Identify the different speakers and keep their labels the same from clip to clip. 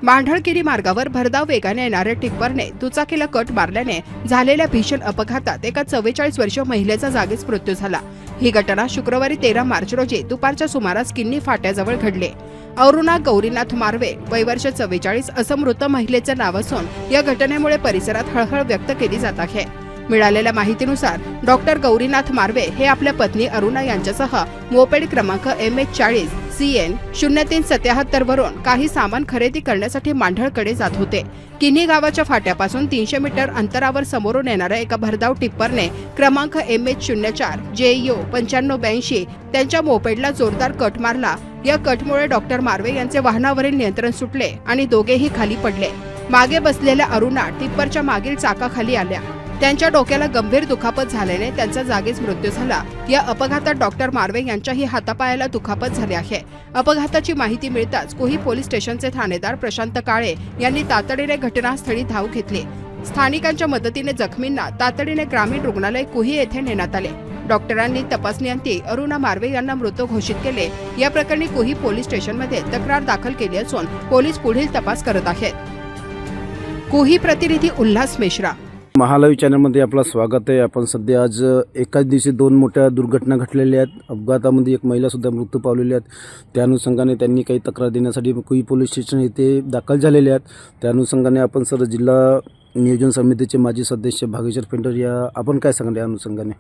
Speaker 1: मांढळगिरी मार्गावर भरधाव वेगाने येणाऱ्या टिप्परने दुचाकीला कट मारल्याने झालेल्या भीषण अपघातात एका 44 वर्षीय महिलेचा जागीच मृत्यू झाला। ही घटना शुक्रवारी 13 मार्च रोजी दुपारच्या सुमारास किन्नी फाट्याजवळ घडली। अरुणा गौरीनाथ मार्वे वय वर्ष 44 असं मृत महिलेचं नाव असून या घटनेमुळे परिसरात हळहळ व्यक्त केली जात आहे। मिळालेल्या माहितीनुसार डॉक्टर गौरीनाथ मार्वे हे आपल्या पत्नी अरुणा यांच्यासह मोपेड क्रमांक MH40 CN 0377 वरून काही सामान खरेदी करण्यासाठी मांढळकडे जात होते। किन्ही गावाच्या फाट्यापासून 300 मीटर अंतरावर समोरून येणाऱ्या एका भरधाव टिप्परने क्रमांक MH04 JU 9582 त्यांच्या मोपेडला जोरदार कट मारला। या कटमुळे डॉक्टर मार्वे यांचे वाहनावरील नियंत्रण सुटले आणि दोघेही खाली पडले। मागे बसलेल्या अरुणा टिप्परच्या मागील चाकाखाली आल्या। त्यांच्या डोक्याला गंभीर दुखापत झाल्याने त्यांचा जागीच मृत्यू झाला। या अपघातात डॉक्टर मार्वे यांच्याही हातापायाला दुखापत झाली आहे। अपघाताची माहिती मिळताच कुही पोलीस स्टेशनचे ठाणेदार प्रशांत काळे यांनी तातडीने घटनास्थळी धाव घेतली। स्थानिकांच्या मदतीने जखमींना तातडीने ग्रामीण रुग्णालय कुही येथे नेण्यात आले। डॉक्टरांनी तपासणीअंती अरुणा मार्वे यांना मृत घोषित केले। या प्रकरणी कुही पोलीस स्टेशनमध्ये तक्रार दाखल केली असून पोलीस पुढील तपास करत आहेत। कुही प्रतिनिधी उल्हास मिश्रा।
Speaker 2: महालाईव्ह चॅनलमध्ये आपलं स्वागत आहे। आपण सध्या आज एकाच दिवशी दोन मोठ्या दुर्घटना घडलेल्या आहेत। अपघातामध्ये एक महिला सुद्धा मृत्यू पावलेली आहेत। त्या अनुषंगाने त्यांनी काही तक्रार देण्यासाठी कुई पोलीस स्टेशन येथे दाखल झालेले आहेत। त्या अनुषंगाने आपण सर जिल्हा नियोजन समितीचे माजी सदस्य भागेश्वर पेंटर या आपण काय सांगाल या अनुषंगाने?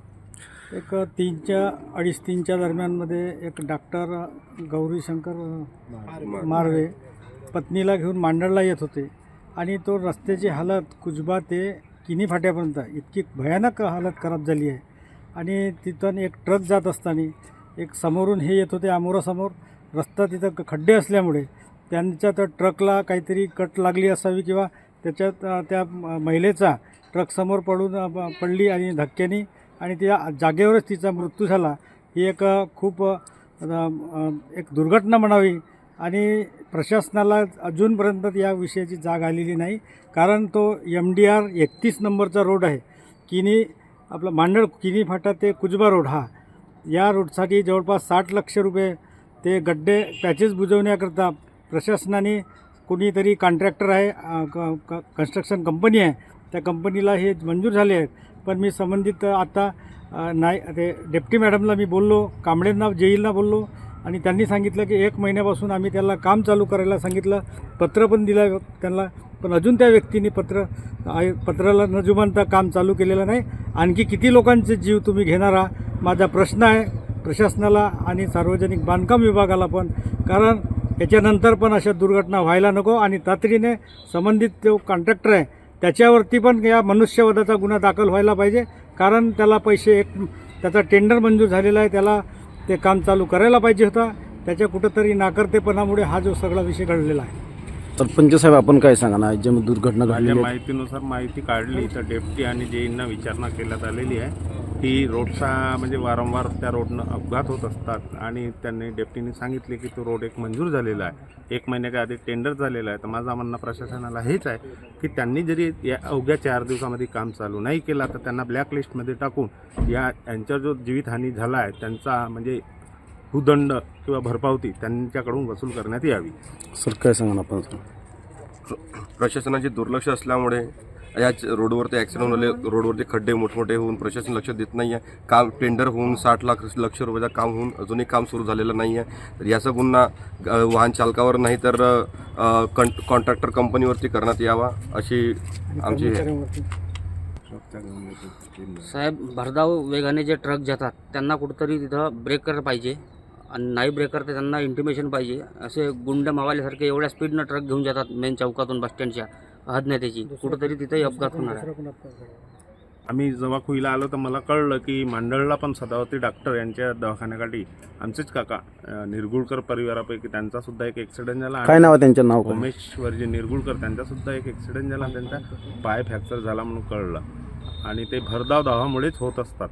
Speaker 3: एक 3:30-3:30 दरम्यानमध्ये एक डॉक्टर गौरीशंकर मार्वे पत्नीला घेऊन मांढळला येत होते आणि तो रस्त्याची हालत कुजबा ते किन्ही फाट्यापर्यंत इतकी भयानक हालत खराब झाली आहे। आणि तिथून एक ट्रक जात असताना एक समोरून हे येत होते आमोरासमोर रस्ता तिथं खड्डे असल्यामुळे त्यांच्या त्या ट्रकला काहीतरी कट लागली असावी किंवा त्याच्यात त्या महिलेचा ट्रक समोर पडली आणि धक्क्याने आणि त्या जागेवरच तिचा मृत्यू झाला। ही एक खूप एक दुर्घटना म्हणावी आणि प्रशासनाला अजूनपर्यंत या विषयाची जाग आलेली नाही। कारण तो MDR 31 नंबरचा रोड आहे। किन्ही आपला मांढळ किन्ही फाटा ते कुजबा रोड हा या रोडसाठी जवळपास 60 लाख रुपये ते गड्डे पॅचेस बुजवण्याकरता प्रशासनाने कोणीतरी कॉन्ट्रॅक्टर आहे कन्स्ट्रक्शन कंपनी आहे त्या कंपनीला हे मंजूर झाले आहेत। पण मी संबंधित आता नाही ते डेप्टी मॅडमला मी बोललो, कांबळेंना जेईलना बोललो आणि त्यांनी सांगितलं की 1 महिन्यापासून आम्ही त्याला काम चालू करायला सांगितलं, पत्र पण दिलं त्यांना, पण अजून त्या व्यक्तीने पत्राला न जुमानता काम चालू केलेलं नाही। आणखी किती लोकांचे जीव तुम्ही घेणारा माझा प्रश्न आहे प्रशासनाला आणि सार्वजनिक बांधकाम विभागाला पण, कारण याच्यानंतर पण अशा दुर्घटना व्हायला नको आणि तातडीने संबंधित जो कॉन्ट्रॅक्टर आहे त्याच्यावरती पण या मनुष्यवधाचा गुन्हा दाखल व्हायला पाहिजे। कारण त्याला त्याचा टेंडर मंजूर झालेला आहे, त्याला ते काम चालू करायला पाहिजे होता। त्याच्या कुठंतरी नाकर्तेपणामुळे हा जो सगळा विषय घडलेला आहे।
Speaker 2: सरपंच साहेब आपण काय सांगणार जे दुर्घटना घडली?
Speaker 4: माहितीनुसार माहिती काढली तर डेप्टी आणि जेईंना विचारणा करण्यात आलेली आहे की रोडचा म्हणजे वारंवार त्या रोडनं अपघात होत असतात आणि त्यांनी डेप्टीने सांगितले की तो रोड एक मंजूर झालेला आहे, 1 महिन्याच्या आधी टेंडर झालेला आहे। तर माझं म्हणणं प्रशासनाला हेच आहे की त्यांनी जरी या अवघ्या 4 दिवसामध्ये काम चालू नाही केला तर त्यांना ब्लॅकलिस्टमध्ये टाकून यांचा जो जीवितहानी झाला आहे त्यांचा म्हणजे भूदंड किंवा भरपावती त्यांच्याकडून वसूल करण्यात यावी।
Speaker 2: सर काय सांगा आपण?
Speaker 5: प्रशासनाचे दुर्लक्ष असल्यामुळे याच रोडवरती ॲक्सिडेंट झाले, रोडवरती खड्डे मोठमोठे होऊन प्रशासन लक्ष देत नाही आहे। काम टेंडर होऊन 60 लाख रुपयाचं काम होऊन अजूनही काम सुरू झालेलं नाही आहे। तर याचा गुन्हा वाहन चालकावर नाही तर कॉन्ट्रॅक्टर कंपनीवरती करण्यात यावा अशी आमची
Speaker 6: साहेब, भरधाव वेगाने जे ट्रक जातात त्यांना कुठंतरी तिथं ब्रेक करायला पाहिजे आणि नाही ब्रेक करता त्यांना इंटिमेशन पाहिजे। असे गुंड मावाल्यासारखे एवढ्या स्पीडनं ट्रक घेऊन जातात मेन चौकातून बसस्टँडच्या हदण्याची, कुठंतरी तिथेही अपघात होणार आहे।
Speaker 4: आम्ही जेव्हा कुईला आलो तर मला कळलं की मांढळला पण सदावती डॉक्टर यांच्या दवाखान्याकाठी आमचेच काका निरगुळकर परिवारापैकी त्यांचा सुद्धा एक ॲक्सिडेंट झाला।
Speaker 2: काय नाव त्यांचं? नाव
Speaker 4: उमेश्वरजी निरगुळकर त्यांचा सुद्धा एक ॲक्सिडेंट झाला, त्यांचा पाय फ्रॅक्चर झाला म्हणून कळलं आणि ते भरधाव धावामुळेच होत असतात।